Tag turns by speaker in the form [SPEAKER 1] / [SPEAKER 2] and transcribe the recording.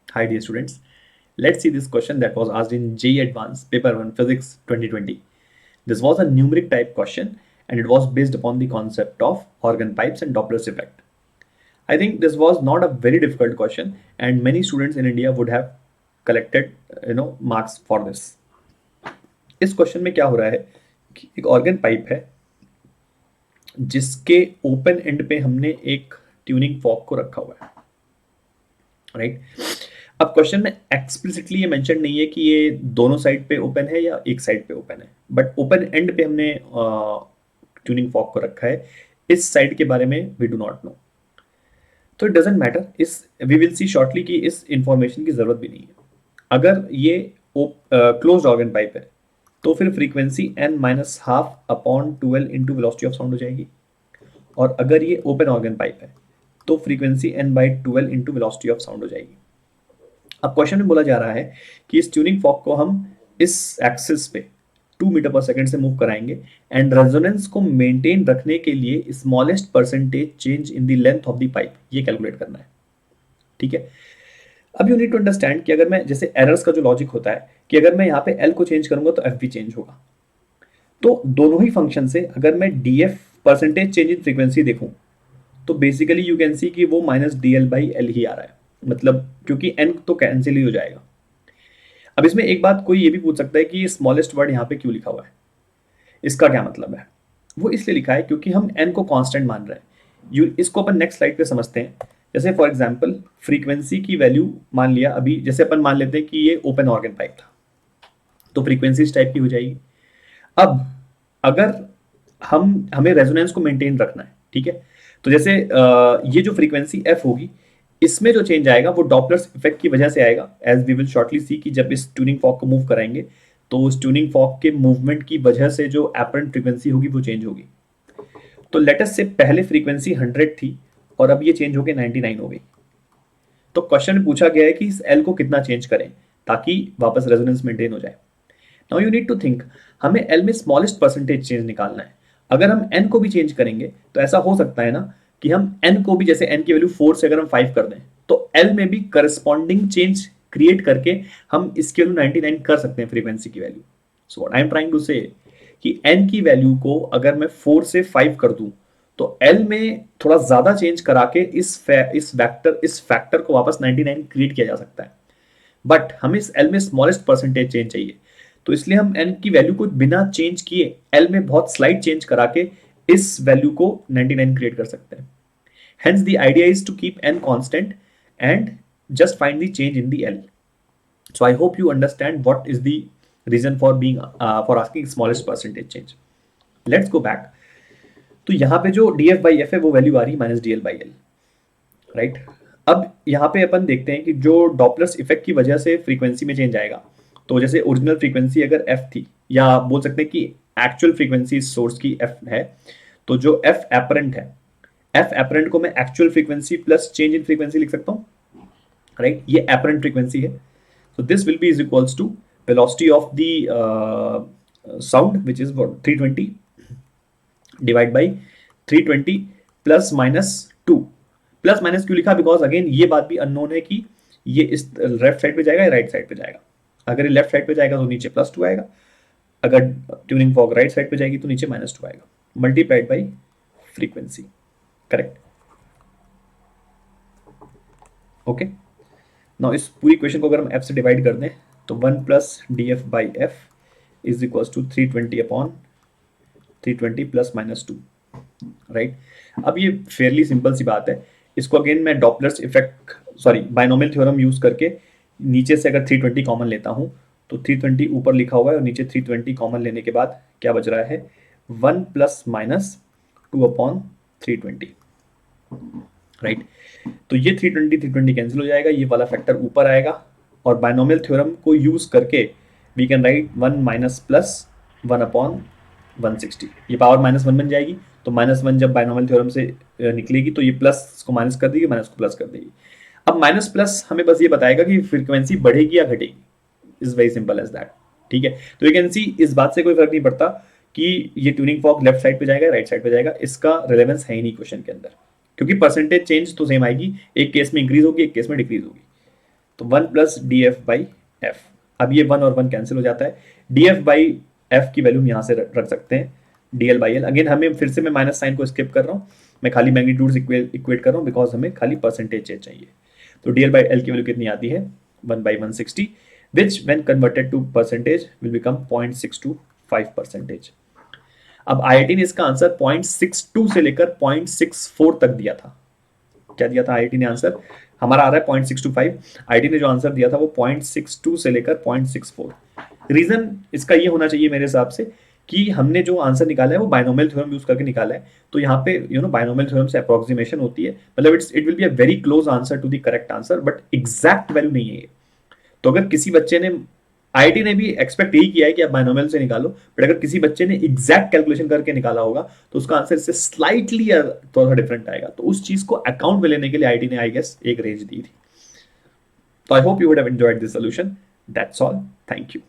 [SPEAKER 1] Hi dear students, let's see this question that was asked in JEE Advanced Paper 1 Physics 2020. This was a numeric type question and it was based upon the concept of organ pipes and Doppler's effect. I think this was not a very difficult question and many students in India would have collected marks for this. इस question में क्या हो रहा है कि एक organ pipe है जिसके ओपन एंड पे हमने एक ट्यूनिंग फॉर्क को रखा हुआ है, राइट। अब क्वेश्चन में एक्सप्लिसिटली ये मेंशन नहीं है कि ये दोनों साइड पे ओपन है या एक साइड पे ओपन है, बट ओपन एंड पे हमने ट्यूनिंग फॉर्क को रखा है। इस साइड के बारे में वी डू नॉट नो, तो इट डजेंट मैटर। इस वी विल सी शॉर्टली कि इस इंफॉर्मेशन की जरूरत भी नहीं है। अगर ये क्लोज ऑर्गन पाइप है तो फिर frequency n minus half upon 12 into velocity of sound हो जाएगी, और अगर ये ओपन ऑर्गन पाइप है तो frequency n by 12 into velocity of sound हो जाएगी। अब क्वेश्चन में बोला जा रहा है कि इस ट्यूनिंग फॉर्क को हम इस एक्सिस पे 2 मीटर पर सेकंड से मूव कराएंगे एंड रेजोनेंस को मेंटेन रखने के लिए smallest percentage change in the length of the pipe ये कैलकुलेट करना है, ठीक है। अब यू नीड टू अंडरस्टैंड कि अगर मैं जैसे एरर्स का जो लॉजिक होता है कि अगर मैं यहाँ पे एल को चेंज करूंगा तो एफ भी चेंज होगा, तो दोनों ही फंक्शन से अगर मैं D F percentage change in frequency देखूं तो बेसिकली यू कैन सी कि वो minus D L by L ही आ रहा है, मतलब क्योंकि एन तो कैंसिल ही हो जाएगा। अब इसमें एक बात कोई ये भी पूछ सकता है कि स्मॉलेस्ट वर्ड यहाँ पे क्यों लिखा हुआ है, इसका क्या मतलब है। वो इसलिए लिखा है क्योंकि हम एन को कांस्टेंट मान रहे हैं। यू इसको अपन नेक्स्ट स्लाइड पे समझते हैं। जैसे फॉर एग्जांपल फ्रीक्वेंसी की वैल्यू मान लिया, अभी जैसे अपन मान लेते हैं कि ये ओपन ऑर्गन पाइप था तो फ्रीक्वेंसी इस टाइप की हो जाएगी। अब अगर हमें रेजोनेंस को मेंटेन रखना है, ठीक है, तो जैसे ये जो फ्रीक्वेंसी एफ होगी इसमें जो चेंज आएगा वो डॉपलर्स इफेक्ट की वजह से आएगा, एज वी विल शॉर्टली सी कि जब इस ट्यूनिंग फॉर्क को मूव कराएंगे तो उस ट्यूनिंग फॉर्क के मूवमेंट की वजह से जो एपरेंट फ्रीक्वेंसी होगी वो चेंज होगी। तो लेटस से पहले फ्रीक्वेंसी 100 थी और अब ये चेंज होकर 99 हो गई। तो क्वेश्चन में पूछा गया है कि इस एल को कितना चेंज करें ताकि वापस रेजोनेंस मेंटेन हो जाए। Now you need to think, हमें एल में स्मॉलेस्ट परसेंटेज चेंज निकालना है। अगर हम एन को भी चेंज करेंगे तो ऐसा हो सकता है ना कि हम एन को भी, जैसे एन की वैल्यू 4 से अगर हम 5 कर दें तो एल में भी करस्पॉन्डिंग चेंज क्रिएट करके हम इसकी वैल्यू 99 कर सकते हैं फ्रीक्वेंसी की value. So what I am trying to say कि एन की वैल्यू को अगर मैं 4 से 5 कर दूं तो एल में थोड़ा ज्यादा चेंज करा के इस फैक्टर को वापस 99 क्रिएट किया जा सकता है। बट हमें इस एल में स्मॉलेस्ट परसेंटेज चेंज चाहिए, तो इसलिए हम एन की वैल्यू को बिना चेंज किए एल में बहुत स्लाइड चेंज करा के इस वैल्यू को 99 क्रिएट कर सकते हैं। Hence the idea is to keep N constant and just find the change in the L. So I hope you understand what is the reason for being for asking smallest percentage change. Let's go back. तो यहाँ पे जो D F by F है वो value आ रही है minus D L by L, right. अब यहाँ पे अपन देखते हैं कि जो डॉपलर्स इफेक्ट की वजह से फ्रीक्वेंसी में चेंज आएगा, तो जैसे ओरिजिनल फ्रीक्वेंसी अगर एफ थी, या बोल सकते हैं कि एक्चुअल फ्रीक्वेंसी सोर्स की एफ है, तो जो एफ एपरेंट है, एफ एपरेंट को मैं actual frequency plus change in frequency लिख सकता हूँ, राइट। ये एपरेंट फ्रीक्वेंसी है, so this will be is equals to velocity of the sound which is what 320 divide by 320 plus minus 2। Plus minus क्यों लिखा, because again ये बात भी अननोन है कि ये इस लेफ्ट साइड पे जाएगा या राइट साइड पे जाएगा। अगर ये लेफ्ट साइड पे जाएगा तो नीचे +2 आएगा, अगर ट्यूनिंग फॉर्क राइट साइड पे जाएगी तो नीचे -2 आएगा, multiplied by frequency, correct. Okay, now इस पूरी इक्वेशन को अगर हम f से डिवाइड कर दें तो 1 plus D F by F is equals to 320 upon 320 plus -2, right. अब ये फेयरली सिंपल सी बात है। इसको अगेन मैं Doppler's effect binomial theorem use करके नीचे से अगर 320 कॉमन लेता हूँ तो 320 ऊपर लिखा हुआ है और नीचे 320 कॉमन लेने के बाद क्या बच रहा है, 1 प्लस माइनस 2 अपॉन 320, राइट। तो ये 320 कैंसिल हो जाएगा, ये वाला फैक्टर ऊपर आएगा और बाइनोमियल थ्योरम को यूज करके we can write 1 minus plus 1 upon 160, ये पावर -1 बन जाएगी। तो -1 जब बाइनोमियल थ्योरम से निकलेगी तो ये प्लस को माइनस कर देगी, माइनस को प्लस कर देगी। अब माइनस प्लस हमें बस ये बताएगा कि फ्रीक्वेंसी बढ़ेगी या घटेगी, is very simple as that, ठीक है। तो यू कैन सी इस बात से कोई फर्क नहीं पड़ता कि ये ट्यूनिंग फॉर्क लेफ्ट साइड पे जाएगा राइट साइड पे जाएगा, इसका रिलेवेंस है ही नहीं क्वेश्चन के अंदर, क्योंकि परसेंटेज चेंज तो सेम आएगी, एक केस में इंक्रीज होगी एक केस में डिक्रीज होगी। तो 1 plus D F by F. अब ये 1 और 1 कैंसिल हो जाता है, डी एफ बाई एफ की वैल्यू हम यहाँ से रख सकते हैं D L by L. Again हमें फिर से मैं माइनस साइन को स्किप कर रहा हूँ, मैं खाली मैग्नीट्यूड इक्वेट कर रहा हूँ बिकॉज हमें खाली परसेंटेज चाहिए। तो डी एल बाई एल की वैल्यू कितनी आती है 1/160 which when converted to percentage will become 0.625%। अब आईआईटी ने इसका आंसर 0.62 से लेकर 0.64 तक दिया था। क्या दिया था आईआईटी ने आंसर, हमारा आ रहा है 0.625, आईआईटी ने जो आंसर दिया था वो 0.62 से लेकर 0.64। रीजन इसका ये होना चाहिए मेरे हिसाब से कि हमने जो आंसर निकाला है वो बायनोमियल थ्योरम यूज करके निकाला है, तो यहाँ पे बायनोमियल थ्योरम से अप्रोक्सीमेशन होती है, मतलब it will be a very close answer to the correct answer, but exact value नहीं है ये। तो अगर किसी बच्चे ने, आईआईटी ने भी एक्सपेक्ट यही किया है कि आप बायनोमियल से निकालो, बट अगर किसी बच्चे ने एग्जैक्ट कैलकुलेशन करके निकाला होगा तो उसका आंसर इससे स्लाइटली थोड़ा सा डिफरेंट आएगा। तो उस चीज को अकाउंट में लेने के लिए आईआईटी ने आई गेस एक रेंज दी थी। तो आई hope you would have enjoyed this solution. That's all, thank you.